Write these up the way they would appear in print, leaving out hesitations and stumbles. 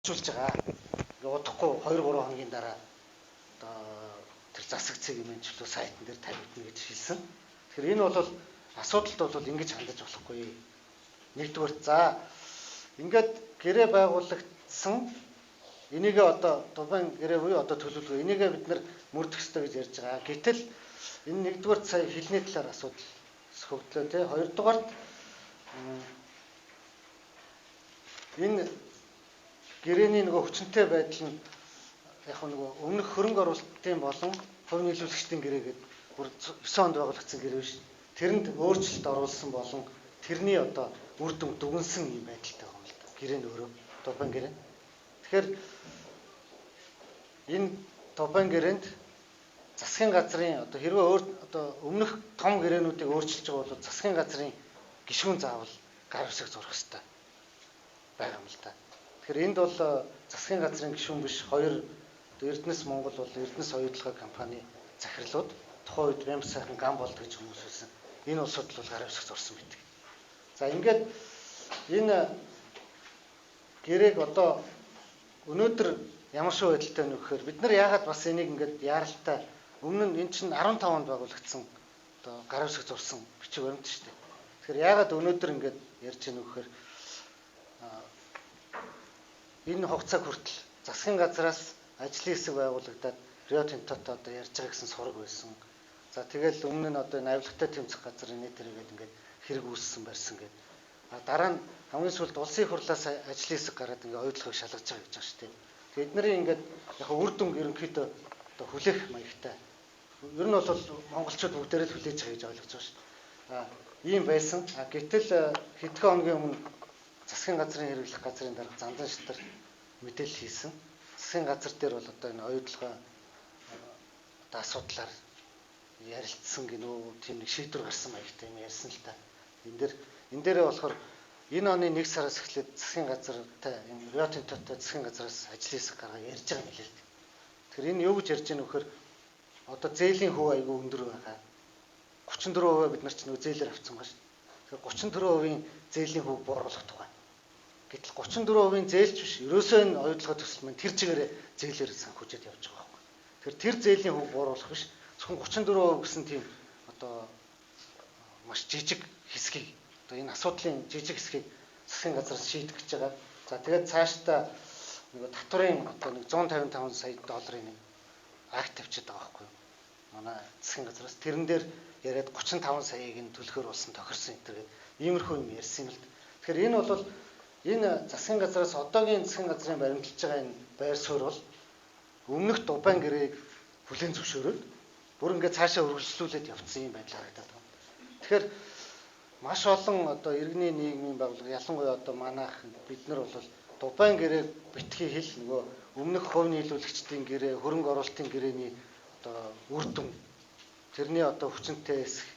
хөгжүүлж байгаа. Удахгүй 2-3 хоногийн дараа одоо тэр засагцыг юм чөлөө сайтн дээр тавигдана гэж хэлсэн. Тэгэхээр энэ бол асуудалд бол ингэж хандаж болохгүй. Нэгдүгээр за ингээд гэрээ байгуулагдсан энийгээ одоо Дубайн гэрээ буюу одоо төлөвлөгөө энийгээ бид нар мөрдөх ёстой гэж ярьж байгаа. Гэтэл энэ нэгдүгээр сая хилний талаар асуудал хөгдлөө тий. Хоёрдугаарт энэ гэрээний нөгөө хүчинтэй байдал нь яг нөгөө өмнөх хөрөнгө оруулалтын болон хувь нийлүүлэгчдийн гэрээгээд бүр 9 онд байгуулагдсан гэрээ биш. Тэрэнд өөрчлөлт оруулсан болон тэрний одоо үр дүн дүгнсэн юм байдалтай байгаа юм л да. Гэрээ нь өөрөө Дубайн гэрээ. Тэгэхээр энэ Дубайн гэрээнд засгийн газрын одоо хэрвээ одоо өмнөх том гэрээнүүдийг өөрчилж байгаа бол засгийн газрын гишүүн заавал гар үсэг зурах хэрэгтэй байгаа юм л да. Тэгэхээр энд бол засгийн газрын гишүүн биш хоёр Эрдэнэс Монгол бол Эрдэнэс оюутлага компани захирлууд тухайн үед Бямс сайхан гам болд гэж хүмүүс хэлсэн. Энэ улсууд бол гар үсэг зурсан байдаг. За ингээд энэ гэрээг одоо өнөөдөр ямар шиг байдалтай вэ гэхээр бид нар яагаад бас энийг ингээд яаралтай өмнө нь эн чинь 15 онд байгуулагдсан одоо гар үсэг зурсан бичиг баримт шүү дээ. Тэгэхээр яагаад өнөөдөр ингээд ярьж байна вэ гэхээр энэ хугацааг хүртэл засгийн газраас ажлын хэсэг байгуулагдаад Рио Тинтотой одоо ярьж байгаа гэсэн сураг байсан. За тэгэл өмнө нь одоо навилгатай тэмцэх газрын нэтэргээд ингээд хэрэг үүссэн барьсан гэдэг. Дараа нь хамгийн сүүлд улсын хурлаас ажлын хэсэг гараад ингээд оюутлогыг шалгаж байгаа гэж байгаа шүү дээ. Тэгээд эднэрийн ингээд яг үр дүн ерөнхийдөө одоо хүлээх маягтай. Ер нь бол монголчууд бүгдээрээ л хүлээж байгаа гэж ойлгож байгаа шүү дээ. Ийм байсан. Гэтэл хэдхэн хоногийн өмнө засгийн газрын хэрэглэх газрын дарга Зандан шатар мэдээлэл хийсэн. Засгийн газар дээр бол одоо энэ оюутлага одоо асуудлаар ярилцсан гинөө тийм нэг шийдвэр гарсан маягтай юм ярьсан л та. Энэ дээрээ болохоор энэ оны 1 сараас эхлээд засгийн газартай энэ Рио Тинтотой засгийн газраас ажлын хэсэг гаргаа ярьж байгаа юм лээ. Тэгэхээр энэ юу гэж ярьж байгаа нөхөр одоо зээлийн хөв аягүй өндөр байгаа. 34% бид нар ч нөө зээлээр авцсан байгаа шүү. Тэгэхээр 34% зээлийн хөв бууруулах тухай. Гэтэл 34% зээлч биш. Ерөөсөө энэ оюутлага төсөл маань тэр чигээрээ зээлээр санхүүжээд явж байгаа байхгүй. Тэгэхээр тэр зээлийн хөв бууруулах биш. Зөвхөн 34% гэсэн тийм одоо маш жижиг хэсгийг одоо энэ асуудлын жижиг хэсгийг засгийн газраас шийдэх гэж байгаа. За тэгээд цаашдаа нэг татварын одоо нэг 155 сая долларын нэг акт тавьчихад байгаа байхгүй юу? Манай засгийн газраас тэрэн дээр яриад 35 саяыг нь төлөхөр болсон тохирсон энэ гэдэг иймэрхүү юм ярьсан юм л. Тэгэхээр энэ бол энэ засгийн газраас одоогийн засгийн газрын баримталж байгаа энэ байр суурь бол өмнөх Дубайн гэрээг бүлээн зөвшөөрөөд бүр ингээд цаашаа үргэлжлүүлээд явцсан юм байдал харагдаад байна. Тэгэхээр маш олон одоо иргэний нийгмийн байгууллага ялангуяа одоо манайх бид нар бол Дубайн гэрээг битгий хэл нөгөө өмнөх хувь нийлүүлэгчдийн гэрээ, хөрөнгө оруулалтын гэрээний одоо үр дүн тэрний одоо хүчинтэй хэсэг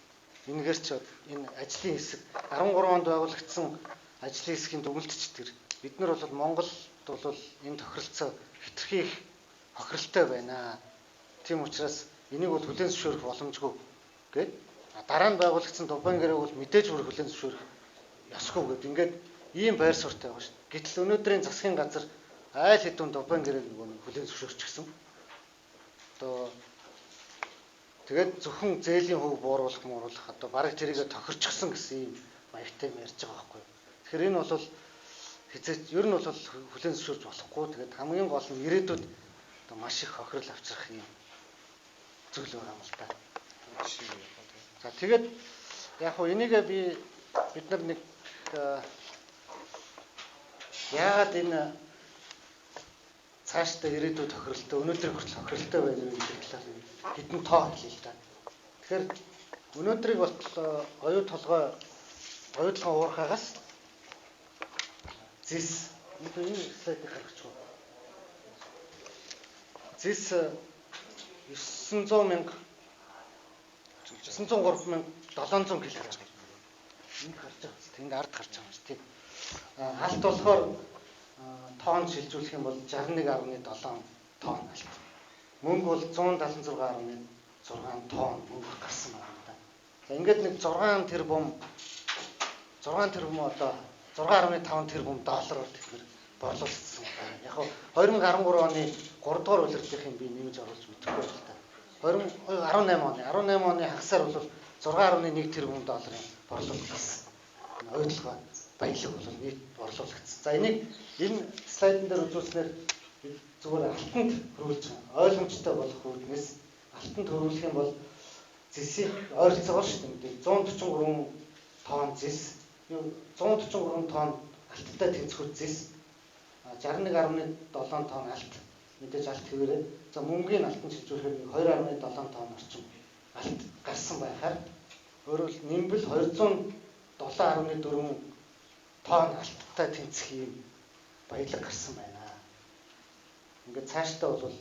энэгээр ч энэ ажлын хэсэг 13 онд байгуулагдсан ажлын хэсгийн дүгнэлтчдэр бид нар бол Монголд бол энэ тохиролцоо хэтэрхий их хохиролтой байна. Тийм учраас энийг бол хүлээн зөвшөөрөх боломжгүй гэд дараа нь байгуулагдсан Дубайн гэрээг бол мэдээж бүр хүлээн зөвшөөрөх ёсгүй гэд ингээд ийм байр суурьтай байгаа шүү. Гэтэл өнөөдрийн засгийн газар айл хэдэн Дубайн гэрээг нөгөө хүлээн зөвшөөрчихсөн. Одоо тэгээд зөвхөн зээлийн хөв бууруулах одоо бараг тэрийгэ тохирчихсан гэсэн ийм маягтай юм ярьж байгаа байхгүй юу. Тэгэхээр энэ бол хязгаарч ер нь бол хүлээн зөвшөөрж болохгүй. Тэгээд хамгийн гол нь ирээдүйд одоо маш их хохирол авчрах юм зүйл байгаа юм л та. За тэгээд яг хөө энийгээ бид нар нэг яагаад энэ цаашдаа ирээдүйд тохиролтой өнөөдрийг хүртэл тохиролтой байна гэдэг талаар хэдэн тоо хэлээ л да. Тэгэхээр өнөөдрийг бол оюутлага уурхаагаас зис энэ слайдыг харагч уу. Зис 903 мянга 700 кг гарч байна. Энд гарч байгаа. Тэнд ард гарч байгаа шүү дээ. Алт болохоор тоонд шилжүүлэх юм бол 61.7 тонн алт. Мөнгө бол 176.6 тонн мөнгө гарсан байна. За ингээд нэг 6 тэрбум одоо 6.5 тэрбум доллараар тэгэхээр борлуулсан байна. Яг нь 2013 оны 3 дугаар улирдлын би нэмж оруулж мэдэхгүй байна л та. 2018 оны хагасаар бол 6.1 тэрбум долларын борлуулалт хийсэн. Ойдлогоо баялаг бол нийт борлуулагдсан. За энэ слайдн дээр үзүүлснээр зүгээр алтанд хөрвүүлж ойлгомжтой болох үүднээс алтанд хөрвүүлэх юм бол зэсийн ойролцоогоор шүү дээ. 143 тонн зэс, 143 тонн алттай тэнцвэр зэс, 61.7 тонн алт. Мэдээж алт хэвээрээ. За мөнгөний алтан шилжүүлэхээр 2.7 тонн орчим алт гарсан байхаар өөрөөр нэмбэл 207.4 тонн алттай тэнцэх юм баялаг гарсан байна. Ингээд цаашдаа бол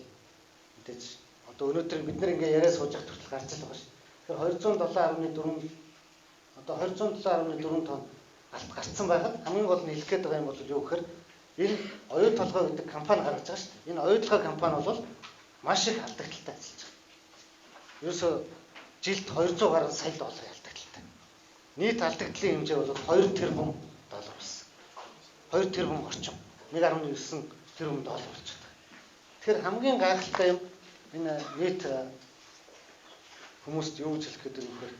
мэдээж одоо өнөөдөр бид нэр ингээ яриа сууж явах хүртэл гарч л байгаа шүү. Тэгэхээр 207.4 одоо 207.4 тонн алт гарцсан байхад хамгийн гол нь хэлэх гээд байгаа юм бол юу гэхээр энэ оюун толгой гэдэг компани гаргаж байгаа шүү дээ. Энэ оюун толгой компани бол маш их алдагдaltaй ажиллаж байгаа. Ерөөсөө жилд 200 гаруй сая долларын алдагдaltaй. Нийт алдагдлын хэмжээ бол 2 тэрбум доллар байсан. 2 тэрбум орчим. 1.9 тэрбум доллар болж байна. Тэгэхээр хамгийн гайхалтай юм энэ нийт хүмүүст юу гэж хэлэх гэдэг юм бэхээр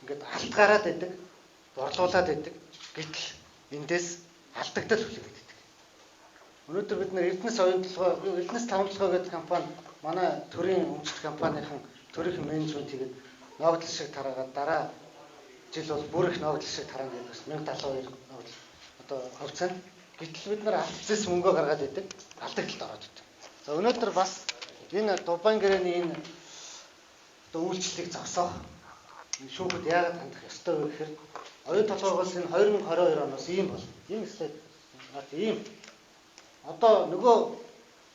ингээд алт гараад байдаг, борлуулад байдаг. Гэтэл эндээс алдагдал хүлээгээд байдаг. Өнөөдөр бид нэр Эрдэнэс оюун толгой, Эрдэнэс тавталгай гэдэг компани манай төрийн өмчт компанийн төрийн менежмент хийгээд ногдлол шиг тараагаад дараа жил бол бүр их ногдлол шиг тараана гэдэг 1072 ногдол одоо хувьцаанд гэтэл бид нар алдцээс мөнгө гаргаад байдаг, алдагдлалд ороод байдаг. За өнөөдөр бас энэ Дубайн гэрээний энэ одоо үйлчлэлийг зогсоох шүүхэд яагаад хандах ёстой вэ гэхээр оюун толгойгоос энэ 2022 оноос ийм бол ийм слайд ийм одоо нөгөө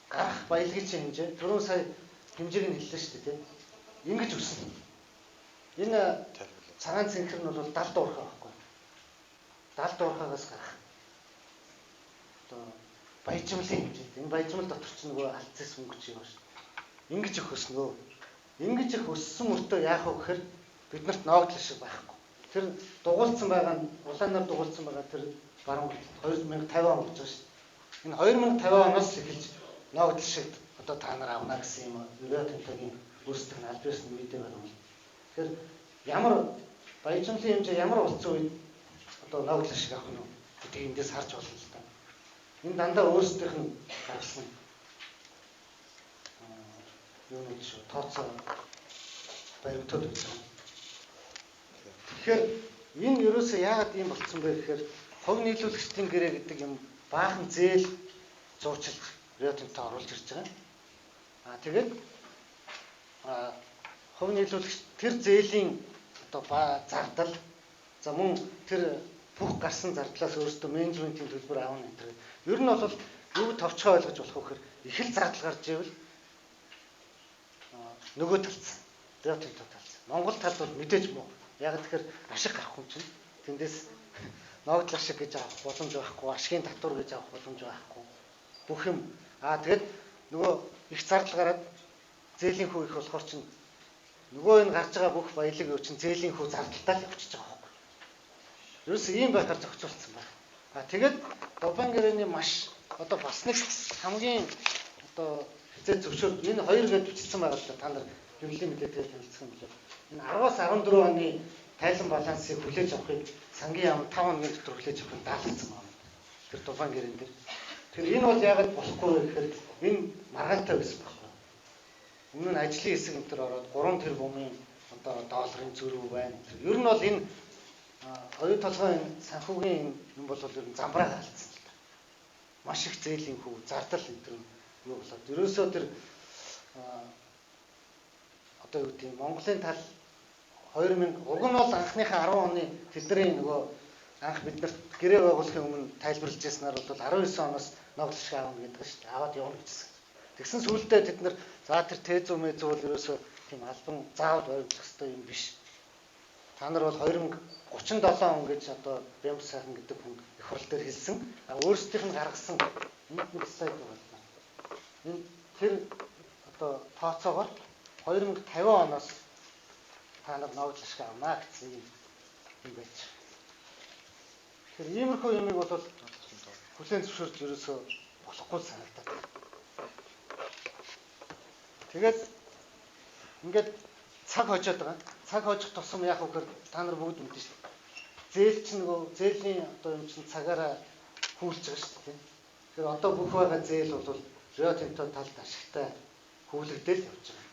гарах баялагын хэмжээ 4 сая хэмжээг нь хэллээ шүү дээ тийм ингэж өссөн. Энэ цагаан цэнхэр нь бол 70 дуурхай байхгүй. 70 дуурхайгаас гарах. Одоо баяжмлын хэмжээ. Энэ баяжмал дотор ч нөгөө алдцээс мөнгө чи юм шүү. Ингэж их өснө. Ингэж их өссөн мөртөө яах вэ гэхээр биднэрт ногдлол шиг байхгүй. Тэр дугуйлцсан байгаа нь улаанаар дугуйлцсан байгаа тэр баруун 2050 он болж байгаа шүү. Энэ 2050 оноос эхэлж ногдлол шиг одоо та нар авна гэсэн юм өрөө тэмтэгийн үүсдэг нь аль биесний мэдээ байна уу. Тэгэхээр ямар баяжмлын хэмжээ ямар болсон үед одоо ногдлол шиг авах нь гэдгийг эндээс харж болно л та. Энэ дандаа өөрсдийнх нь гарсан юу гэж тооцоо баримтууд өгсөн. Тэгэхээр энэ ерөөсөө яагаад ийм болцсон бэ гэхээр хог нийлүүлэгчдийн гэрээ гэдэг юм баахан зээл зуучил риотонтой оруулж ирж байгаа. Тэгээд хог нийлүүлэгч тэр зээлийн одоо зардал за мөн тэр бүх гарсан зардлаас өөрөөсөө менежментийн төлбөр аавна гэдэг. Ер нь бол юу товчхой ойлгож болох вэ гэхээр их л зардал гарч ивэл нөгөө талцсан. Риотонтой талцсан. Монгол тал бол мэдээж муу. Яг тэгэхээр ашиг гарах юм чинь тэндээс ногдлол ашиг гэж авах боломж байхгүй, ашигын татвар гэж авах боломж байхгүй. Бүх юм тэгээд нөгөө их зардал гараад зээлийн хүү их болохоор чинь нөгөө энэ гарч байгаа бүх баялаг юу чинь зээлийн хүү зардалтай л явчихж байгаа байхгүй. Юус ийм байхаар зохицуулсан байна. Тэгээд Дубайн гэрээний маш одоо бас нэг хамгийн одоо хязгаар зөвшөөрөл энэ хоёр гэж бичсэн байгаа л да та нар хэмнэлийн мэдээлэлээр танилцсан билээ. Энэ 10-аас 14 оны тайлан балансыг хүлээж авахыг сангийн яам 5 хоногийн дотор хүлээж авахыг даалгацсан байна. Тэр Дубайн гэрээн дээр. Тэгэхээр энэ бол яагаад болохгүй вэ гэхээр энэ маргаантай байсан байхгүй. Өмнө нь ажлын хэсэг энэ төр ороод 3 тэрбумын одоо долларын зөрүү байна. Ер нь бол энэ оюун толгойн санхүүгийн юм бол ер нь замбраа алдсан л та. Маш их зээлийн хүү зардал энэ төр юу болоод ерөөсөө тэр одоо юу гэдэг Монголын тал 2000 уг нь бол анхныхаа 10 оны тэдний нөгөө анх биднэрт гэрээ байгуулахын өмнө тайлбарлаж яснаар бол 19 оноос ногдлол шиг аавна гэдэг шүү дээ. Аваад явна гэсэн. Тэгсэн сүүлдээ тэд нар за тэр тезүү мэзүү бол ерөөсөө тийм албан заавал баримтлах хэрэгтэй юм биш. Та нар бол 2037 он гэж одоо Бямс сайхан гэдэг хүн их хурл дээр хэлсэн. Өөрсдийнх нь гаргасан нэг слайд байна. Энэ тэр одоо тооцоогоор 2050 оноос та нар ногдлол шиг авна гэсэн юм байж. Тэгэхээр иймэрхүү юмыг бол хүлээн зөвшөөрч ерөөсөө болохгүй санагдаад. Тэгээд ингээд цаг хожоод байгаа. Цаг хожих тусам яг үгээр та нар бүгд мэднэ шүү дээ. Зээл чинь нөгөө зээлийн одоо юм чинь цагаараа хүүлж байгаа шүү дээ. Тэгэхээр одоо бүх байгаа зээл бол Рио Тинто талд ашигтай хүүлэгдэл явж байгаа.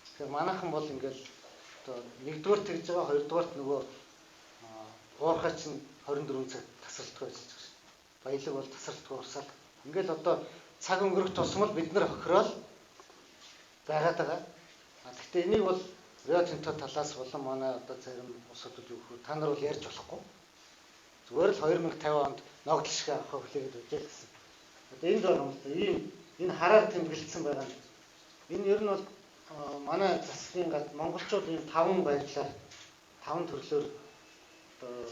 Тэгэхээр манайхан бол ингээд одоо нэгдүгээр тэгж байгаа, хоёрдугаарт нөгөө уурхай чинь 24 цаг тасралтгүй ажиллаж байгаа шүү. Баялаг бол тасралтгүй урсаад. Ингээл одоо цаг өнгөрөх тусам л бид нар хохирол байгаад байгаа. Гэхдээ энийг бол Рио Тинто талаас болон манай одоо зарим улсуудад юу гэвэл та нар бол ярьж болохгүй. Зүгээр л 2050 онд ногдол шиг авах хүлээгээд үжээ гэсэн. Одоо энд байгаа юм л да. Энэ хараар тэмдэглэсэн байгаа. Энэ ер нь бол манай засгийн газар монголчууд ийм 5 байрлалаар 5 төрлөөр одоо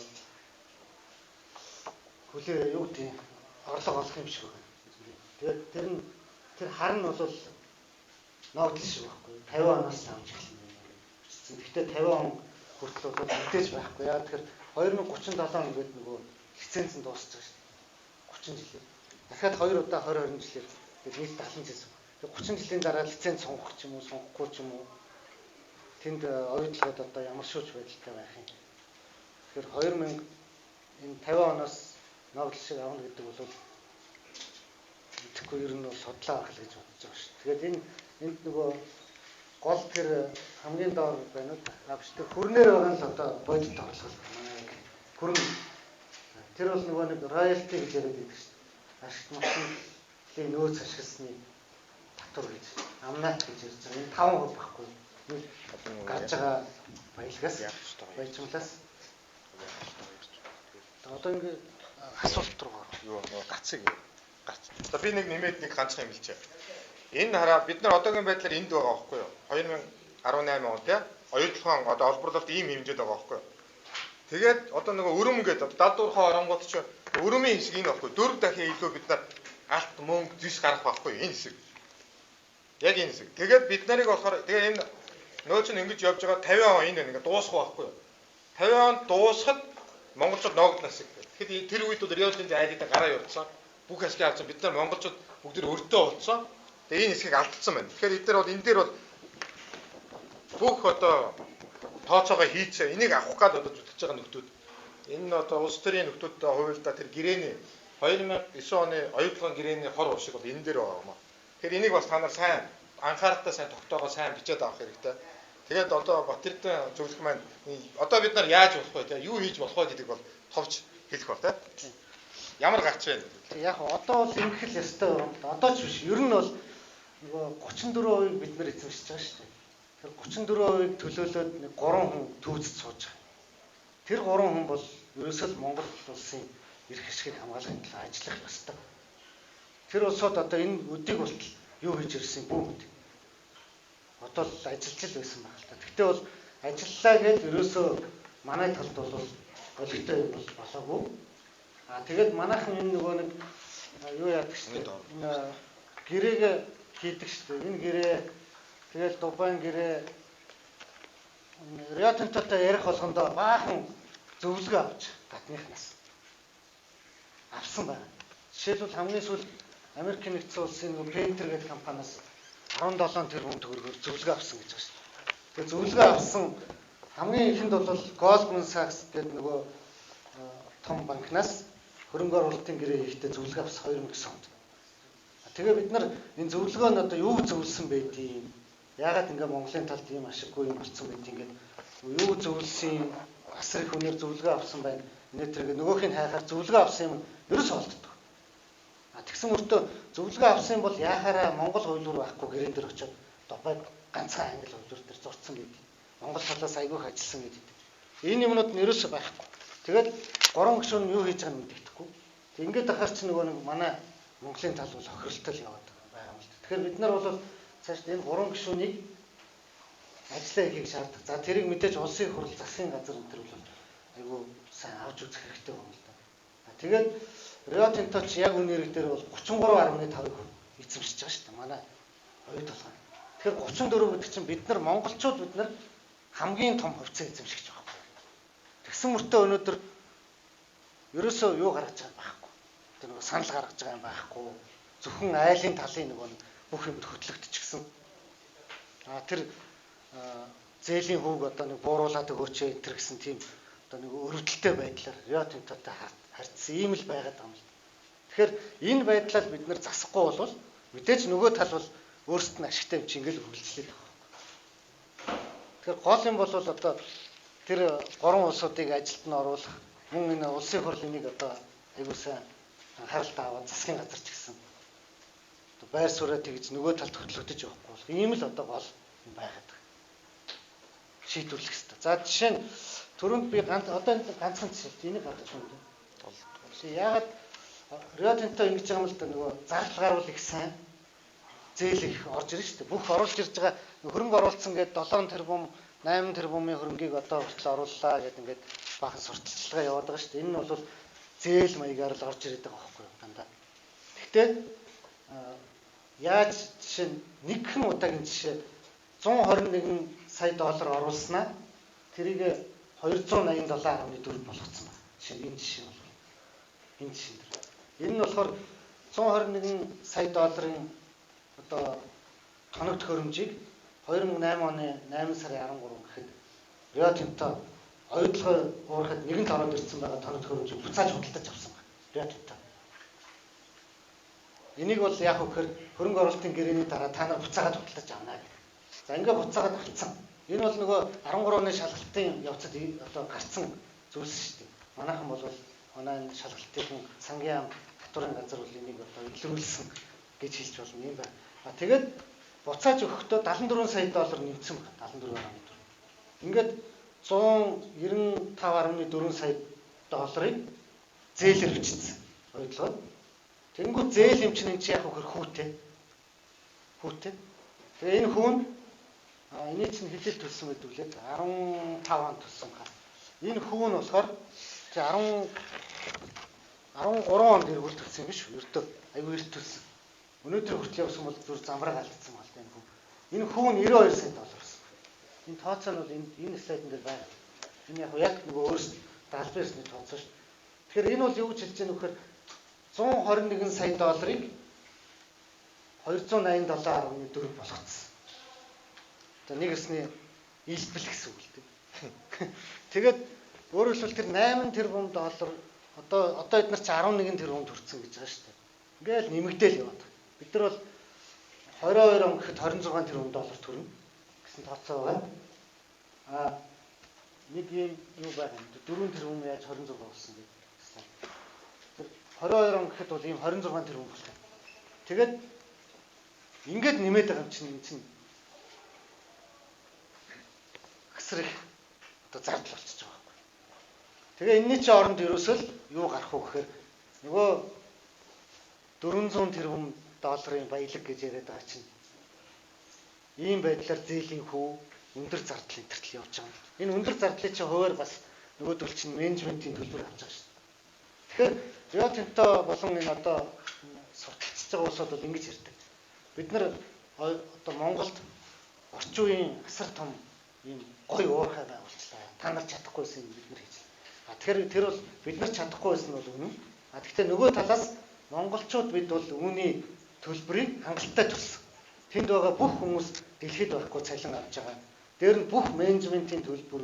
хүлээ юу гэдэг орлого олох юм шиг байна. Тэгээд тэр хар нь бол ногдол шиг байхгүй. 50 оноос авч эхэлнэ. Гэхдээ 50 он хүртэл бол бүтээж байхгүй. Яг тэгэхээр 2037 он гэдэг нөгөө лиценз нь дуусах шүү дээ. 30 жилээр. Дахиад 2 удаа 20 жилээр нийт 70 жил. 30 жилийн дараа лиценз сонгох ч юм уу, сонгохгүй ч юм уу. Тэнд оюутлогод одоо ямар шүүж байдалтай байх юм. Тэгэхээр 2000 энэ 50 оноос ногдол шиг авна гэдэг бол тэгэхгүй ер нь бол судлаа байх л гэж бодож байгаа шүү. Тэгээд энд нөгөө гол тэр хамгийн доор байна уу? Авчдаг хүрнээр байгаа нь л одоо бодит орлого манай яг хүрн. Тэр бол нөгөө нэг royalty гэж яриад байдаг шүү. Ашигт машины нөөц ашигласны татвар гэж амнат гэж ярьж байгаа. Энэ 5% байхгүй. Гарч байгаа баялагаас баяжмлаас одоо ингээд асуулт руу юу гацыг гарч. За би нэг нэмээд нэг ганцхан юм хэлчихэ. Энэ хараа бид нар одоогийн байдлаар энд байгаа байхгүй юу? 2018 он тий оюутлогын одоо олборлолт ийм хэмжээд байгаа байхгүй юу? Тэгээд одоо нөгөө өрөм гэдэг далдуурхаа оронгууд ч өрөмийн хэсэг энэ байхгүй. 4 дахин илүү бид нар алт мөнгө зис гарах байхгүй юу? Энэ хэсэг. Яг энэ хэсэг. Тэгээд бид нарыг болохоор тэгээд энэ нөө чинь ингэж явж байгаа 50 он энэ ингээд дуусах байхгүй юу? 50 он дуусахад монголчууд ногдлоос. Тэгэхэд тэр үед бол Рио Тинто айлдаа гараа явуулсан. Бүх хэсгийг авсан. Бид нар монголчууд бүгд өртөө болцсон. Тэгээ энэ хэсгийг алдсан байна. Тэгэхээр эдгээр бол энэ дээр бол бүх одоо тооцоогоо хийцээ. Энийг авах гад бодож үзэж байгаа нөхдүүд. Энэ нь одоо улс төрийн нөхдүүдтэй хувьлда тэр гэрээний 2009 оны оюутлогын гэрээний хор уршиг бол энэ дээр байгаа юм аа. Тэгэхээр энийг бас та нар сайн анхааралтай сайн тогтоогоо сайн бичээд авах хэрэгтэй. Тэгээд одоо Батэрдэн зөвлөх маань одоо бид нар яаж болох вэ? Юу хийж болох вэ гэдэг бол товч хэлэх бол тий. Ямар гарч байна? Яг одоо бол ингэх л ёстой юм. Одоо ч биш. Ер нь бол нөгөө 34% бид нар эзэмшиж байгаа шүү дээ. Тэр 34% төлөөлөөд 3 хүн төвцөд сууж байгаа. Тэр 3 хүн бол ерөөсөө л Монгол улсын эрх ашигыг хамгаалахын төлөө ажиллах ёстой. Тэр улсууд одоо энэ өдийг болтол юу хийж ирсэн бүгд одоо л ажиллаж л байсан байх л та. Гэхдээ бол ажиллалаа гэж ерөөсөө манай талд бол олигтой бол болоогүй. Тэгээд манайхан энэ нөгөө нэг юу яадаг шүү дээ. Энэ гэрээг хийдэг шүү дээ. Энэ гэрээ тэгэл Дубайн гэрээ Рио Тинтотой ярих болгондоо баахан зөвлөгөө авч гадныхнаас авсан байна. Жишээлбэл хамгийн сүүл Америк нэгдсэн улсын нөгөө Painter гэдэг компаниас 17 тэрбум төгрөгөөр зөвлөгөө авсан гэж байна шүү дээ. Тэгээд зөвлөгөө авсан хамгийн ихэнд бол Goldman Sachs гэдэг нөгөө том банкнаас хөрөнгө оруулалтын гэрээ хийхдээ зөвлөгөө авсан 2009 онд. Тэгээ бид нар энэ зөвлөгөө нь одоо юу зөвлөсөн байдгийг яагаад ингээ Монголын талд ийм ашиггүй юм болсон байдгийг ингээ юу зөвлөсөн асар их өнөр зөвлөгөө авсан байна. Нэтэрэг нөгөөхийг хайхаар зөвлөгөө авсан юм ерөөс олддог. Тэгсэн мөртөө зөвлөгөө авсан юм бол яхаараа Монгол хуулиур байхгүй гэрэн дээр очиод Дубайд ганцхан англи хуулиур дээр зурцсан гэдэг. Монгол талаас айгүйх ажилласан гэдэг. Энэ юмнууд нь ерөөсөө байхгүй. Тэгээд 3 гишүүн юу хийж байгааг нь мэддэхгүй. Тэг ингээд дахаар чи нөгөө нэг манай Монголын тал бол хохиролтой л яваад байгаа юм л. Тэгэхээр бид нар бол цааш энэ 3 гишүүнийг ажиллаа хийхийг шаарддаг. За тэрийг мэдээж улсын хурал засгийн газар энэ төр бол айгүй сайн авч үзэх хэрэгтэй юм л да. Тэгээд Рио Тинто ч яг үнээр дээр бол 33.5% эзэмшиж байгаа шүү дээ. Манай оюут толгой. Тэгэхээр 34 гэдэг чинь бид нар монголчууд бид нар хамгийн том хувьцаа эзэмшиж байгаа. Тэгсэн мөртөө өнөөдөр ерөөсөө юу гаргаж байгаа байхгүй. тэр нөгөө санал гаргаж байгаа юм байхгүй. Зөвхөн айлын талын нөгөө бүх юмд хөтлөгдчихсэн. Тэр зээлийн хүүг одоо нэг бууруулаад өгөөч энэ төр гэсэн тийм одоо нэг өрөвдөлтэй байдлаар Рио Тинтотой харьцсан ийм л байгаад байгаа юм л. Тэгэхээр энэ байдлаар бид нэр засахгүй бол мэдээж нөгөө тал бол өөрсдөд нь ашигтай юм чи ингээл үргэлжлээд байгаа. Тэгэхээр гол юм бол одоо тэр гурван улсуудыг ажилд нь оруулах мөн энэ улсын хурл энийг одоо айгуу сайн харалт аваад засгийн газар ч гэсэн байр сууриа тэгж нөгөө талд хөтлөгдөж явахгүй бол ийм л одоо гол байгаад байгаа. Шийдвэрлэх хэрэгтэй. За жишээ нь түрүүнд би одоо ганцхан жишээ энийг гаргаж байна. Яагаад Рио Тинто ингэж байгаа юм л да нөгөө зардал гарвал их сайн зээл их орж ирж шүү дээ. Бүх оруулж ирж байгаа хөрөнгө оруулсан гээд 7 тэрбум 8 тэрбумын хөрөнгийг одоо хүртэл орууллаа гэдэг ингээд бахан сурталчилгаа яваад байгаа шүү дээ. Энэ нь бол зээл маягаар л орж ирээд байгаа байхгүй юу дандаа. Гэхдээ яаж жишээ нэгэн удаагийн жишээ 121 сая доллар оруулснаа тэрийг 287.4 болгоцсон байна. Жишээ энэ жишээ бол энэ жишээ дээр. Энэ нь болохоор 121 сая долларын одоо тоног төхөөрөмжийг 2008 оны 8 сарын 13 гэхэд Рио Тинто оюутлогоо уурахад нэгэн л ороод ирсэн байгаа тоног төхөөрөмжийг буцааж худалдаж авсан байна. Рио Тинто. Энийг бол яг хөөр хөрөнгө оруулалтын гэрээний дараа та нар буцаагаад худалдаж авна гэх. За ингээ буцаагаад авцсан. Энэ бол нөгөө 13 оны шалгалтын явцад одоо гарцсан зүйлс шүү дээ. Манайхан бол манай энэ шалгалтын сангийн татварын газар бол энийг одоо илрүүлсэн гэж хэлж болно юм байна. Тэгээд буцааж өгөхдөө 74 сая доллар нэмсэн байна. 74.4. Ингээд 195.4 сая долларыг зээлээр бичсэн. Ойлгоо. Тэнгүү зээл юм чинь чи яг хөр хүүтэй. Хүүтэй. Тэгээ энэ хүн энийг чинь хилэл төлсөн гэдэг үлээ 15 он төлсөн хаа. Энэ хүн болохоор 13 онд эргүүл төлсөн биш үү? Ердөө аюу эрт төлсөн. Өнөөдөр хүртэл явсан бол зүр замбраа алдсан бол энэ хүн. Энэ хүн 92 сая доллар гэсэн. Энэ тооцоо нь бол энэ слайдн дээр байна. Энэ яг нөгөө өөрсдөө далбаарсны тооцоо шүү. Тэгэхээр энэ бол юу гэж хэлж байгаа нөхөр 121 сая долларыг 287.4 болгоцсон. Одоо нэг өсний илбэл гэсэн үг л дээ. Тэгээд өөрөөр хэлбэл тэр 8 тэрбум доллар одоо эдгээр чи 11 тэрбум төрсөн гэж байгаа шүү дээ. Ингээл нэмэгдээл яваад. Бид нар бол 22 он гэхэд 26 тэрбум доллар төрнө гэсэн тооцоо байна. Нэг юм юу байх юм. 4 тэрбум яаж 26 болсон гэдэг. Тэр 22 он гэхэд бол ийм 26 тэрбум болох. Тэгээд ингээд нэмээд байгаа юм чинь энэ чинь хэсрэг одоо зардал болчихж байгаа байхгүй. Тэгээ энэний чинь оронд ерөөсөө юу гарах вэ гэхээр нөгөө 400 тэрбум долларын баялаг гэж яриад байгаа чинь ийм байдлаар зээлийн хүү өндөр зардлын төртөл явж байгаа. Энэ өндөр зардлын чинь хуваар бас нөгөөдөл чинь менежментийн төлбөр авч байгаа шүү дээ. Тэгэхээр Рио Тинто болон энэ одоо сурталчилж байгаа улсууд бол ингэж ярьдаг. Бид нар одоо Монголд орчин үеийн асар том ийм гоё уурхай байгуулчлаа. Та нар чадахгүйсэн бид нар хийж. Тэгэхээр тэр бол бид нар чадахгүйсэн бол үнэн. Гэхдээ нөгөө талаас монголчууд бид бол үүний төлбөрийг хангалттай төлсөн. Тэнд байгаа бүх хүмүүс дэлхийд байхгүй цалин авч байгаа. Дээр нь бүх менежментийн төлбөр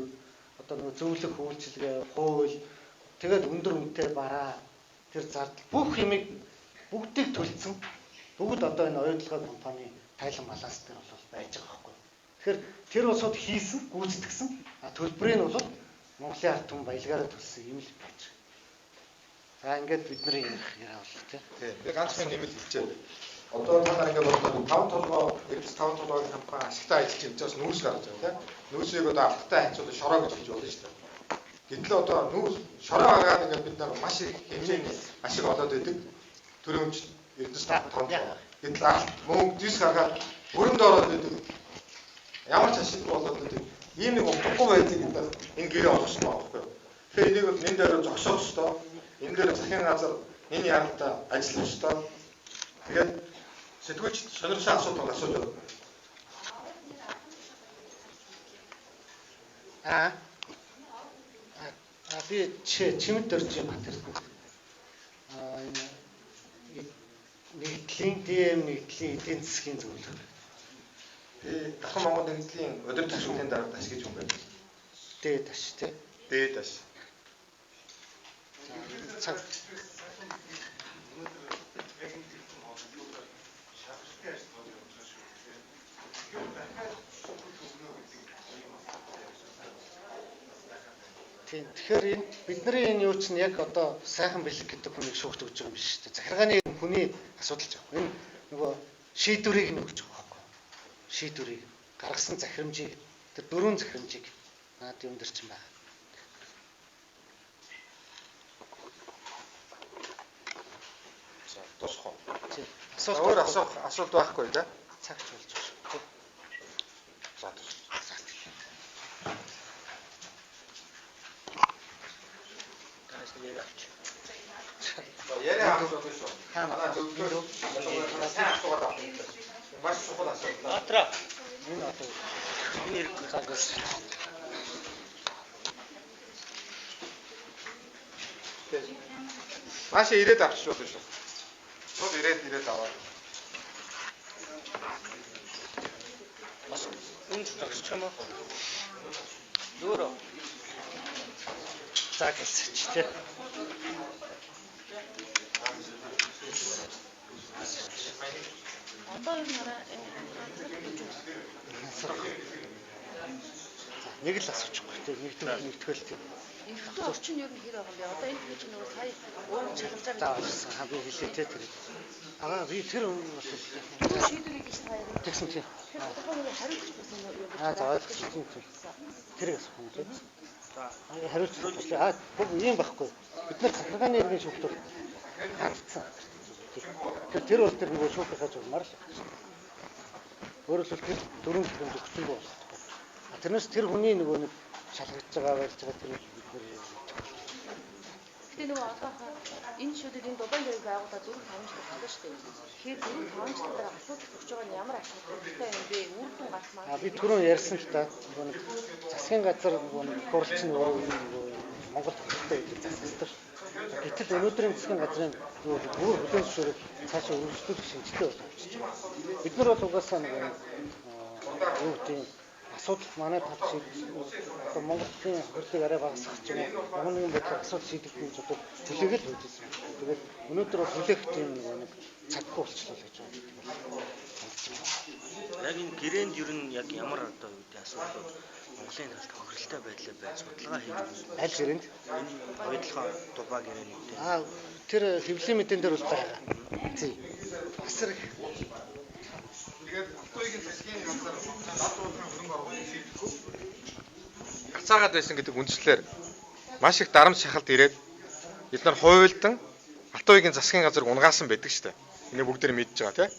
одоо нөгөө зөвлөх үйлчилгээ, хууль, тэгээд өндөр үнэтэй бараа, тэр зардал бүх юмыг бүгдийг төлсөн. Бүгд одоо энэ оюутлогын компани тайлан баланс дээр бол байж байгаа байхгүй. Тэгэхээр тэр улсууд хийсэн, гүйцэтгсэн. Төлбөрийг нь бол Монголын ард түмэн баялгаараа төлсөн юм л байж байгаа. За ингээд бидний яриа бол тийм. Би ганцхан нэмэлт хэлчихэ. Одоо та нар ингээд бодлоо 5 толгой, X 5 толгойн компани ашигтай ажиллаж юм чинь бас нүүрс гаргаж байгаа тийм. Нүүрсийг одоо алхтай ханцуул шороо гэж хэлж болно шүү дээ. Гэтэл одоо нүүрс шороо агаад ингээд бид нар маш их хэмжээний ашиг олоод байдаг. Төрөмж эрдэс тавтан. Гэтэл алт мөнгө дис гаргаад өрөнд ороод байдаг. Ямар ч ашиг болоод байдаг. Ийм нэг утгагүй байдлыг бид нар энэ гэрээ олох хэрэгтэй байхгүй юу? Тэгэхээр энийг бол энэ дээр зогсоох хэрэгтэй. Энэ дээр захын газар энэ яамтай ажиллах хэрэгтэй. Тэгээд сэтгүүлч сонирхсан асуудал асууж байна. Би чимэд дөрж юм байна. нэгдлийн DM нэгдлийн эдийн засгийн зөвлөгөө. Дахин Монгол нэгдлийн өдөр тушаалтын дарга ашиглаж юм байна. Дээд аш тий. Дээд аш. Цаг. Тэгэхээр энэ бидний энэ юу чинь яг одоо сайхан бэлэг гэдэг хүнийг шүүхт өгж байгаа юм биш үү? Захиргааны хүний асуудал жаах. Энэ нөгөө шийдвэрийг нь өгч байгаа байхгүй. Шийдвэрийг гаргасан захирамжийг тэр дөрвөн захирамжийг наад юм дээр чинь байна. За тусах уу? Тийм. Асуулт байхгүй тий? Цагч болж байна. За тус. Яриа асуулт шүү. Ханаа зөвлөөр. Сайн асуулт авах. Маш чухал асуулт. Атра. Энэ одоо нэр цагаас. Маш ирээд авчих шүү дээ. Шууд ирээд аваад. Бас энэ цагч юм уу? Дөрөв. Цагч тий. Нэг л асуучихгүй тийм нэгтгэл тийм. Ихтэй орчин юу хэр байгаа юм бэ? Одоо энэ гэж нөгөө сая өөр чиглэж байгаа. За би хэлээ те тэр. Би тэр шийдвэрийг гэж сая. тэгсэн тийм. Тэгэхээр хариуцч байсан юу? За ойлгосон тийм. Тэрийг асуух юм тийм. За хариуцч байна. Бүх юм байхгүй. Бид нар захиргааны иргэн шүүхтөр хандсан. Тэр бол тэр нөгөө шүүхийг хаж өгмөр л. Өөрөөр хэлбэл дөрөв хүнд өгсөн бол. Тэрнээс тэр хүний нөгөө нэг шалгаж байгаа байлж байгаа тэр Гэтэ нөгөө одоо энэ шүдэд энэ Дубай гэрээ байгуулаад 4-5 жил болсон шүү дээ. Тэгэхээр 4-5 жил дараа асуудал өгч байгаа нь ямар асуудалтай юм бэ? Үр дүн гарах маань. би түрүүн ярьсан л та нөгөө нэг засгийн газар нөгөө хуралч нөгөө Монгол төлөвтэй гэдэг засагтай шүү. Гэтэл өнөөдрийн засгийн газрын бүр хүлээн зөвшөөрөл цаашаа өргөжлөх шинжтэй болж байна. Бид нар бол угаасаа нөгөө юу гэдэг асуудал манай талд одоо Монголын хөрлөг арай багасгах ч юм уу Монголын бодлого асуудал шийдэх юм бодвол хүлээгээл байж байсан. Тэгээд өнөөдөр бол хүлээх тийм нэг цаггүй болчихлоо гэж байна. Яг энэ гэрээнд ер нь яг ямар одоо юу гэдэг асуудлууд Монголын талд хохиролтой байдлаар байж судалгаа хийж байна. Аль гэрээнд? Энэ ойдлогоо Дубай гэрээнд. Тэр хэвлэлийн мэдэн дээр бол байгаа. Тий. Асар их. Тэгээд автогийн засгийн газар даатуулгын хөрөнгө оруулалтыг шийдэхгүй гацаагаад байсан гэдэг үндслээр маш их дарамт шахалт ирээд бид нар хуйлдан автогийн засгийн газар унгаасан байдаг шүү дээ. Энийг бүгд мэдж байгаа тийм.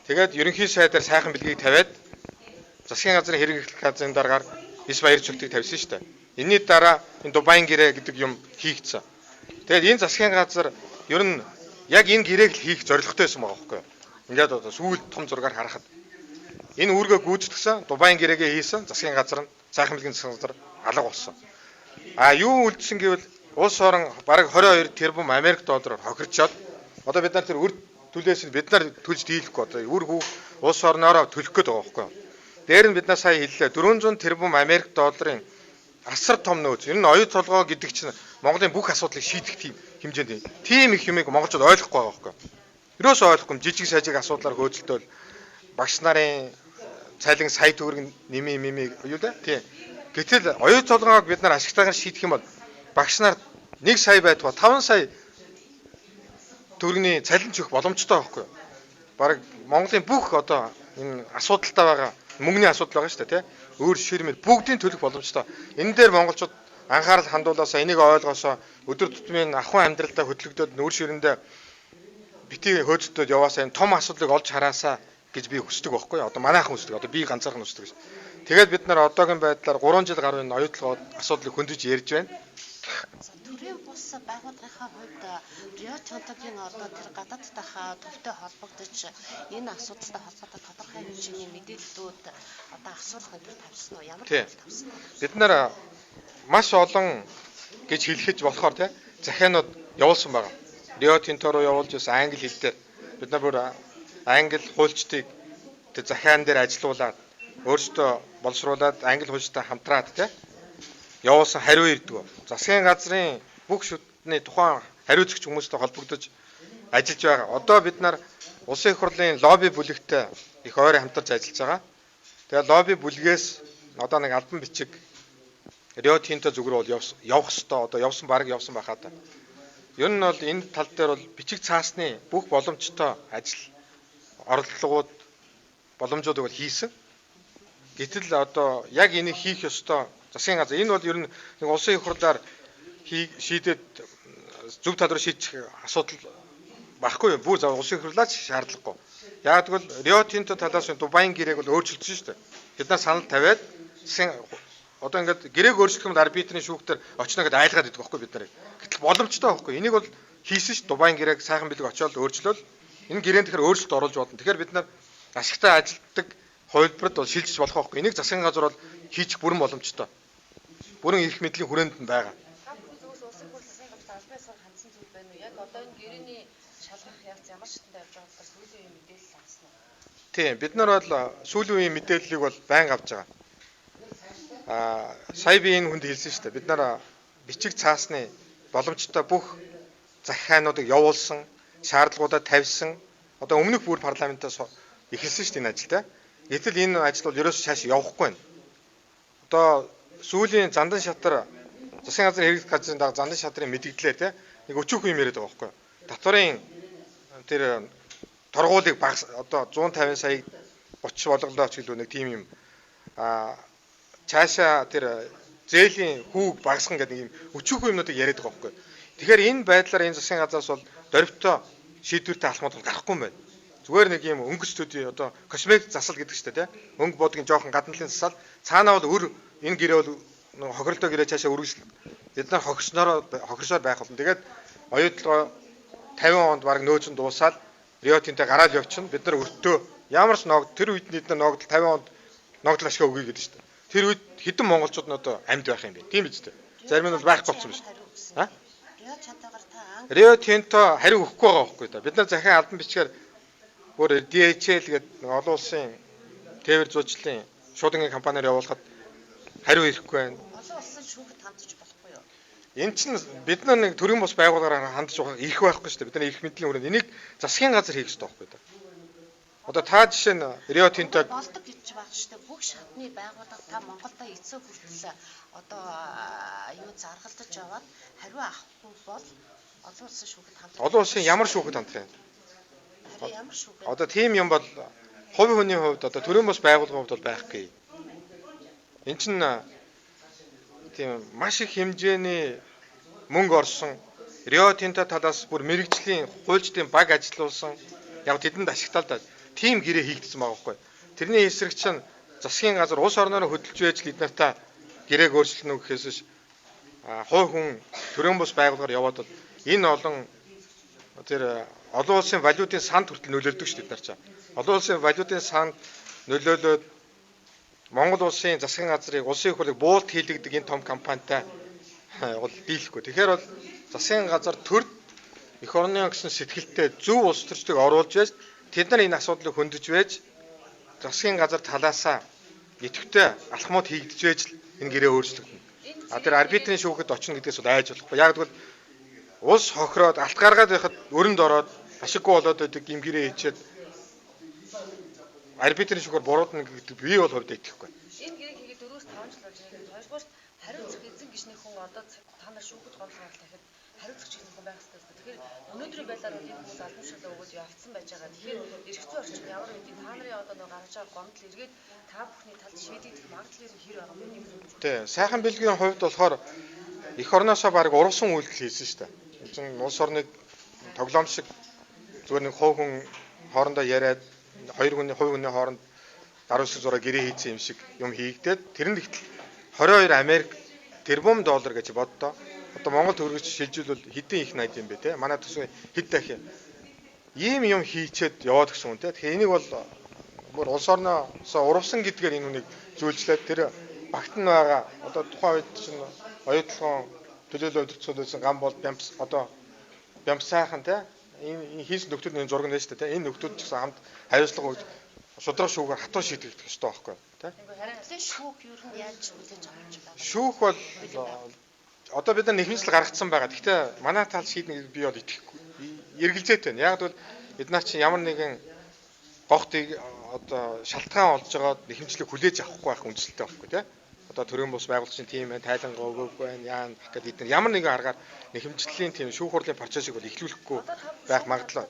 Тэгээд ерөнхий сайдаар сайхан бэлгийг тавиад засгийн газрын хэрэглэх газрын дараагаар эс баяр цогтыг тавьсан шүү дээ. Энийний дараа энэ Дубайн гэрээ гэдэг юм хийгдсэн. Тэгээд энэ засгийн газар ер нь яг энэ гэрээг л хийх зорилготой байсан байгаа байхгүй юу? Ингээд одоо сүүл том зургаар харахад энэ үүргээ гүйцэтгсэн Дубайн гэрээгээ хийсэн засгийн газар нь сайхан бэлгийн засгийн газар алга болсон. Юу үлдсэн гэвэл улс орон бараг 22 тэрбум Америк доллараар хохирчоод одоо бид нар тэр үр төлөөс нь бид нар төлж дийлэхгүй одоо үр хүү улс орноороо төлөх гээд байгаа байхгүй юу? Дээр нь бид нар сая хэллээ 400 тэрбум Америк долларын асар том нөөц. Энэ нь оюу толгой гэдэг чинь Монголын бүх асуудлыг шийдэх тийм хэмжээнд тийм их юмыг монголчууд ойлгохгүй байгаа байхгүй юу? Юусоо ойлгохгүй жижиг сажиг асуудлаар хөөцөлтөөл багш нарын цайлан сая төгрөг нэмээ юу да тийм. Гэтэл оюу толгойг бид нар ашигтайгаар шийдэх юм бол багш нар 1 сая байтугай 5 сая төгрөгийн цалин зөөх боломжтой байхгүй юу? Бараг Монголын бүх одоо энэ асуудалтай байгаа мөнгөний асуудал байгаа шүү дээ тийм. Өөр ширмэл бүгдийн төлөх боломжтой. Энэ дээр монголчууд анхаарал хандуулаасаа энийг ойлгосоо өдөр тутмын ахуйн амьдралдаа хөдөлгдөөд нүүр ширэндээ бити хөөцөлтөд яваасаа энэ том асуудлыг олж хараасаа гэж би хүсдэг байхгүй юу? Одоо манайхан хүсдэг. Одоо би ганцаархан хүсдэг гэж. Тэгээд бид нар одоогийн байдлаар 3 жил гаруй энэ оюутлогоо асуудлыг хөндөж ярьж байна. Төрийн бус байгууллагынхаа хувьд Рио Тинтогийн одоо тэр гадаадтайхаа төвтэй холбогдож энэ асуудалтай холбоотой тодорхой хэмжээний мэдээллүүд одоо асуулах энэ тавьсан уу? Ямар тавьсан? Бид нар маш олон гэж хэлэхэд болохоор тийм захианууд явуулсан байгаа. Рио Тинто руу явуулж байсан англи хэл дээр бид нар бүр англи хуульчдыг захиан дээр ажилуулад өөрсдөө боловсруулад англи хуульчтай хамтраад явуулсан хариу ирдэг. Засгийн газрын бүх шүтний тухайн хариуцагч хүмүүстэй холбогдож ажиллаж байгаа. Одоо бид нар улсын их хурлын лобби бүлэгтэй их ойрын хамтарч ажиллаж байгаа. Тэгээ лобби бүлгээс одоо нэг албан бичиг Рио Тинто зүг рүү явах ёстой. Одоо явсан баг явсан байхаа та. Ер нь бол энэ тал дээр бол бичиг цаасны бүх боломжтой ажил оролдлогууд боломжуудыг бол хийсэн. Гэтэл одоо яг энийг хийх ёстой засгийн газар энэ бол ер нь нэг улсын их хурлаар шийдээд зөв тал руу шийдэх асуудал байхгүй юу? Бүр улсын их хурлаач шаардлагагүй. Яг тэгвэл Рио Тинто талаас нь Дубайн гэрээг бол өөрчилсөн шүү дээ. Бид нар санал тавиад одоо ингээд гэрээг өөрчлөх юм арбитрийн шүүхтэр очно гэдээ айлгаад идэх байхгүй бид нарыг. Гэтэл боломжтой байхгүй. Энийг бол хийсэн ш Дубайн гэрээг сайхан бэлэг очиод өөрчлөөл энэ гэрээнд тэгэхээр өөрчлөлт оруулж болно. Тэгэхээр бид нар ашигтай ажилтдаг хувилбарт бол шилжиж болох байхгүй. Энийг засгийн газар бол хийчих бүрэн боломжтой. Бүрэн эрх мэдлийн хүрээнд нь байгаа. Та бүхэн зөвхөн улсын хурл засгийн газар албан ёсоор хандсан зүйл байна уу? Яг одоо энэ гэрээний шалгах явц ямар шатнд явж байгаа талаар сүүлийн үеийн мэдээлэл авсан уу? Тийм, бид нар бол сүүлийн үеийн мэдээллийг бол байнга авч байгаа. Сая би энэ хүнд хэлсэн шүү дээ. Бид нар бичиг цаасны боломжтой бүх захиануудыг явуулсан, шаардлагуудаа тавьсан. Одоо өмнөх бүр парламентаас эхэлсэн шүү дээ энэ ажил та. Гэтэл энэ ажил бол ерөөсөө цааш явахгүй байна. Одоо сүүлийн зандан шатар засгийн газрын хэрэглэх газрын даг зандан шатрын мэдгдлээ те нэг өчүүх юм яриад байгаа байхгүй юу? Татварын тэр торгуулийг багас одоо 150 сая 30 болголоо ч гэлөө нэг тийм юм цаашаа тэр зээлийн хүүг багасгах гэдэг нэг юм өчүүх юмнуудыг яриад байгаа байхгүй. Тэгэхээр энэ байдлаар энэ засгийн газраас бол дөрвтөө шийдвэртэй алхмууд гарахгүй юм байна. Зүгээр нэг юм өнгө студийн одоо косметик засал гэдэг чинь тийм өнгө бодгийн жоохон гадналын засал цаанаа бол өр энэ гэрээ бол хохирлоо гэрээ цаашаа үргэлжлэн бид нар хохирсоор байх болно. Тэгээд оюутлогоо 50 онд баг нөөцөнд дуусаад Рио Тинто гараад явчихна. Бид нар өртөө ямар ч ногд тэр үед бид нар ногдол 50 онд ногдол ашгаа өгье гэдэг шүү дээ. Тэр үед хэдэн монголчууд нь одоо амьд байх юм бэ? Тийм биз дээ. Зарим нь бол байхгүй болсон биз дээ. Рио Тинто хариу өгөхгүй байгаа байхгүй да. Бид нар захиан албан бичгээр бүр DHL гэдэг олон улсын тээвэр зуучлалын шуудангийн компаниар явуулахад хариу ирэхгүй байна. Олон улсын шүүхэд хандж болохгүй юу? Энэ чинь бид нар нэг төрийн бус байгууллагаараа хандж ирэх байхгүй шүү дээ. Бид нар эрх мэдлийн хүрээнд энийг засгийн газар хийх ёстой байхгүй да. Одоо та жишээ нь Рио Тинто болдог гэж байна шүү дээ. Бүх шатны байгууллага та Монголдо эцэг хүртэл одоо юу заргалдаж яваад хариу авахгүй бол олон улсын шүүхэд хандж. Олон улсын ямар шүүхэд хандах юм? Ямар шүүхэд? Одоо тийм юм бол хувь хүний хувьд одоо төрийн бус байгууллагын хувьд бол байхгүй. Энд чинь тийм маш их хэмжээний мөнгө орсон Рио Тинто талаас бүр мэрэгжлийн хуульчдын баг ажиллуулсан яг тэдэнд ашигтал да тийм гэрээ хийгдсэн байгаа байхгүй. Тэрний эсрэг чинь засгийн газар улс орноор хөдөлж байж л эднэртээ гэрээг өөрчлөнө гэхээс биш хувь хүн төрийн бус байгууллагаар яваад бол энэ олон тэр олон улсын валютын санд хүртэл нөлөөлдөг шүү дээ бид нар чаа. Олон улсын валютын санд нөлөөлөөд Монгол улсын засгийн газрыг улсын их хурлыг буулт хийлгдэг энэ том компанитай бол дийлэхгүй. Тэгэхээр бол засгийн газар төрд эх орны гэсэн сэтгэлтэй зөв улс төрчдийг оруулж байж тэд нар энэ асуудлыг хөндөж байж засгийн газар талаасаа идэвхтэй алхмууд хийгдэж байж энэ гэрээ өөрчлөгдөнө. Тэр арбитрийн шүүхэд очно гэдгээс бол айж болохгүй. Яг тэгвэл улс хохироод алт гаргаад байхад өрөнд ороод ашиггүй болоод байдаг юм гэрээ хийчихэд арбитрийн шүүхээр буруудна гэдэг би бол хувьд итгэхгүй. Энэ гэрээг хийгээд 4-5 жил болж байгаа. Хоёрдугаар хариуцах эзэн гишний хүн одоо та нар шүүхэд гомдлол дахиад хариуцах гишний хүн байх хэрэгтэй. Тэгэхээр өнөөдрийн байдлаар бол энэ хүмүүс албан шалгаа өгөөд явцсан байж байгаа. Тэгэхээр эргэцүү орчин ямар үгүй та нарын одоо нэг гаргаж байгаа гомдол эргээд та бүхний талд шийдэгдэх магадлал хэр байгаа юм бэ? Тий, сайхан бэлгийн хувьд болохоор эх орноосоо баг ургасан үйлдэл хийсэн шүү дээ. Энэ чинь улс орны тоглоом шиг зүгээр нэг хувь хүн хоорондоо яриад хоёр хүний хувь хүний хооронд даруй зураг гэрээ хийсэн юм шиг юм хийгдээд тэрэнд ихтэл 22 Америк тэрбум доллар гэж боддоо. Одоо Монгол төгрөгч шилжүүлвэл хэдэн их найд юм бэ те? Манай төсөө хэд дахин ийм юм хийчээд яваад гсэн хүн те. Тэгэхээр энийг бол бүр улс орноосоо урвсан гэдгээр энэ хүнийг зүйлжлээд тэр багт нь байгаа одоо тухайн үед чинь оюутлогын төлөөлөл удирдсан гам бол бямс одоо бямсаахан те энэ хийсэн нөхдүүд энэ зураг нэ шүү дээ. Энэ нөхдүүд ч гэсэн хамт хариуцлага өгч шудраг шүүгээр хатуу шийдэгдэх ёстой байхгүй тий. Тэгэхээр шүүх юу нь яаж хүлээж авах юм бэ? Шүүх бол одоо бид нар нэхэмжлэл гаргацсан байгаа. Гэхдээ манай тал шийднэ гэж би бол итгэхгүй. Эргэлзээтэй байна. Яг бол бид нар чинь ямар нэгэн гогтыг одоо шалтгаан олж байгаа нэхэмжлэлийг хүлээж авахгүй байх үндсэлтэй байхгүй тий. Одоо төрийн бус байгууллагын тийм байна, тайлангаа өгөөгүй байна, яа гэхэд бид нар ямар нэгэн аргаар нэхэмжлэлийн тийм шүүх хурлын процессыг бол эхлүүлэхгүй байх магадлал.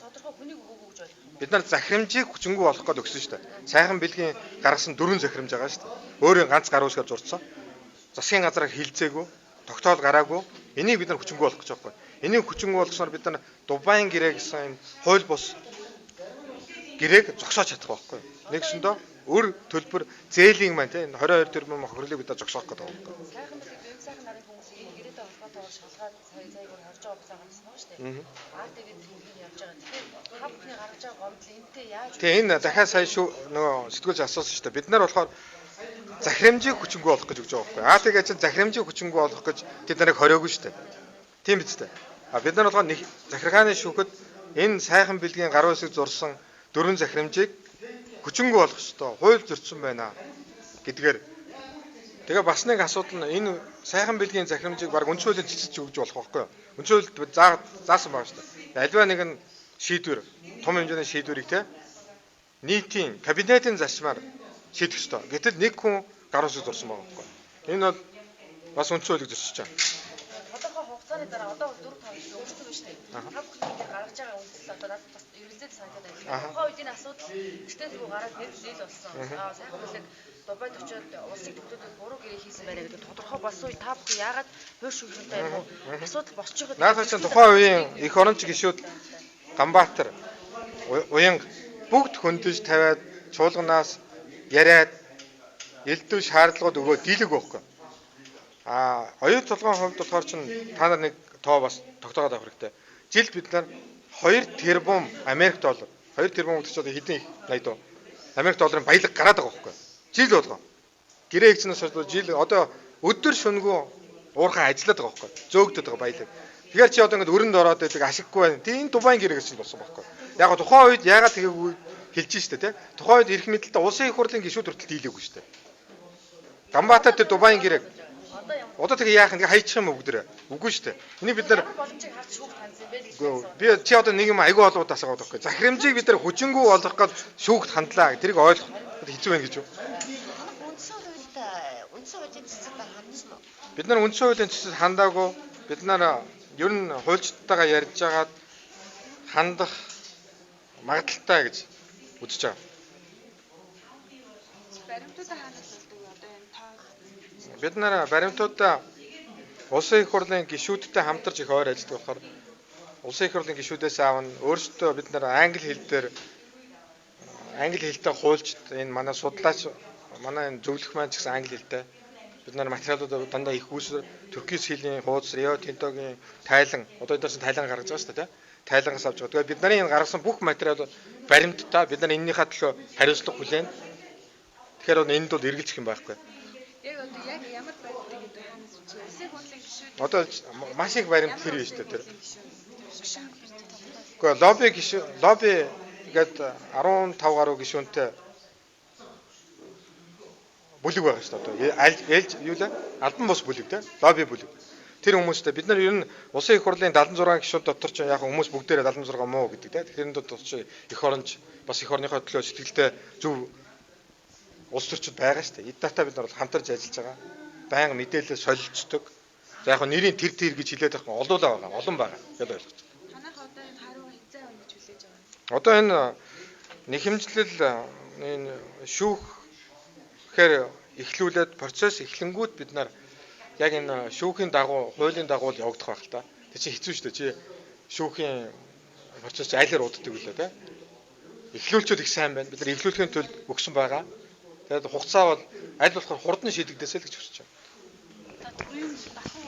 Бид нар захирамжийг хүчингү болгох гээд өгсөн шүү дээ. Сайхан бэлгийн гаргасан 4 захирамж байгаа шүү дээ. Өөрийн ганц гар усгаар зурцсан. Засгийн газараар хилцээгүй, тогтоол гараагүй. Энийг бид нар хүчингү болгох гэж байгаа байхгүй. Энийг хүчингү болгосноор бид нар Дубайн гэрээ гэсэн энэ хууль бус гэрээг зогсоож чадах байхгүй. Нэгсэндээ өр төлбөр зээлийн маань тийм 22 тэрбум хөрөлийг бид нар зогсоох гэдэг байгаа байхгүй. Сайхан нарын хүмүүс гэрээтэй холбоотойгоор шалгаад цайгаар харж байгаа гэсэн юм байна шүү дээ. АТV төлөвлөгийн явж байгаа. Тэгэхээр хав бүхний гаргаж байгаа гомдол энтэй яаж Тэгээ энэ дахиад сая нөгөө сэтгүүлч асуусан шүү дээ. Бид нар болохоор захирамжийг хүчингү болгох гэж өгч байгаа байхгүй. АТV чинь захирамжийг хүчингү болгох гэж тэд нарыг хориогүй шүү дээ. Тийм биз дээ. А бид нар болохоор захиргааны шүүхэд энэ сайхан бэлгийн гар усыг зурсан 4 захирамжийг хүчингү болгох ёстой. Хууль зөрчсөн байна гэдгээр. Тэгээ бас нэг асуудал нь энэ сайхан бэлгийн захирамжийг баг үндсэн хуулинд цэцэж өгч болох байхгүй юу? Үндсэн хуулинд заасан байгаа шүү дээ. Альва нэгэн шийдвэр, том хэмжээний шийдвэрийг те нийтийн кабинетын зарчмаар шийдэх ёстой. Гэтэл нэг хүн гар усыг зурсан байгаа байхгүй юу? Энэ бол бас үндсэн хуулийг зөрчиж байгаа. тодорхой хугацааны дараа одоо 4-5 жил өнгөрсөн байна шүү дээ. Хав бүхний гаргаж байгаа үндсэл одоо надад бас ерөнхийдөө санагдаад байна. Тухайн үед энэ асуудал гэртээ зүг гараад нийл болсон. Сайхан бэлэг Дубайд очиод улсын төвлөрөлд буруу гэрээ хийсэн байна гэдэг тодорхой болсон үе та бүхэн яагаад хойш шүүхэнтэй юм уу? Асуудал босч байгаа. Наадах чинь тухайн үеийн их оронч гишүүд Ганбаатар, Уянга бүгд хөндөж тавиад чуулганаас яриад элдв шаардлагууд өгөө дийлэг байхгүй. Оюун толгойн хувьд болохоор чинь та нар нэг тоо бас тогтоогоод авах хэрэгтэй. Жилд бид нар 2 тэрбум Америк доллар, 2 тэрбум гэдэг чинь хэдэн их 80 доо. Америк долларын баялаг гараад байгаа байхгүй. Жил болгоо. Гэрээ хийснээс хойш жил одоо өдөр шөнөгүй уурхай ажиллаад байгаа байхгүй. Зөөгдөд байгаа баялаг. Тэгэхээр чи одоо ингээд өрөнд ороод байдаг ашиггүй байна. Тийм Дубайн гэрээгс чинь болсон байхгүй. Яг тухайн үед яагаад тэгээгүй хэлж штэ тий. Тухайн үед эрх мэдэлтэй улсын их хурлын гишүүд хүртэл дийлээгүй штэ. Ганбаатар тэр Дубайн гэрээг одоо тэгээ яах ингээ хайчих юм уу бүгдээ? Үгүй штэ. Энийг бид нар боломжийг харж шүүх хандсан байх гэж байна. би чи одоо нэг юм айгүй олоод асуугаад байхгүй. Захирамжийг бид нар хүчингү болгох гэж шүүхт хандлаа. Тэрийг ойлгох хэцүү байна гэж юу? Үндсэн хуулийн цэцэд хандсан уу? Бид нар үндсэн хуулийн цэцэд хандаагүй. Бид нар ер нь хуульчдтайгаа ярьж байгаад хандах магадaltaй гэж үзэж байгаа. Баримтуудаа хаанаас болдог одоо энэ тоо? Бид нар баримтуудаа улсын их хурлын гишүүдтэй хамтарч их ойр ажилладаг болохоор улсын их хурлын гишүүдээс аавна өөрсдөө бид нар англи хэл дээр англи хэлтэй хуульчд энэ манай судлаач манай энэ зөвлөх маань ч гэсэн англи хэлтэй бид нар материалуудаа дандаа их үүсвэр Туркис хэлний хуудас Рио Тинтогийн тайлан одоо эдгээр чинь тайлан гаргаж байгаа шүү дээ тайлангаас авч байгаа. Тэгээд бид нарын энэ гаргасан бүх материал баримттай бид нар энэнийхээ төлөө хариуцлага хүлээн. Тэгэхээр энд бол эргэлзэх юм байхгүй. Яг одоо яг ямар баримт гэдэг хаанаас үгүй. Улсын хурлын гишүүд Одоо маш их баримт тэр биш үү тэр. Гэхдээ лобби гээд 15 гаруй гишүүнтэй бүлэг байгаа шүү дээ. Одоо юу лээ? Албан бус бүлэг те. Лобби бүлэг. Тэр хүмүүстэй бид нар ер нь улсын их хурлын 76 гишүүд дотор ч яг хүмүүс бүгдээрээ 76 муу гэдэг те. Тэгэхээр энэ дотор ч их оронч бас их орныхоо төлөө сэтгэлдээ зөв улс төрчид байгаа шүү дээ. Эднатаа бид нар бол хамтарч ажиллаж байгаа. Байнга мэдээлэл солилцдог. За яг нэрийн тэр гэж хэлээд байгаа олуулаа байгаа. Олон байгаа гэж ойлгож байна. танах одоо энэ харуу хязгаар өмнөж хүлээж байгаа. Одоо энэ нэхэмжлэл энэ шүүхээр эхлүүлээд процесс эхлэнгүүт бид нар яг энэ шүүхийн дагуу, хуулийн дагуу явагдах байх л та. Тэг чи хэцүү шүү дээ. Чи шүүхийн процесс айлаар уддаг үлээ те. Эхлүүлчихэд их сайн байна. Бид нар эхлүүлэхийн тулд өгсөн байгаа. Тэгээд хугацаа бол аль болохоор хурдан шийдэгдээсэй л гэж хүсэж байна. Та түрүүн дахин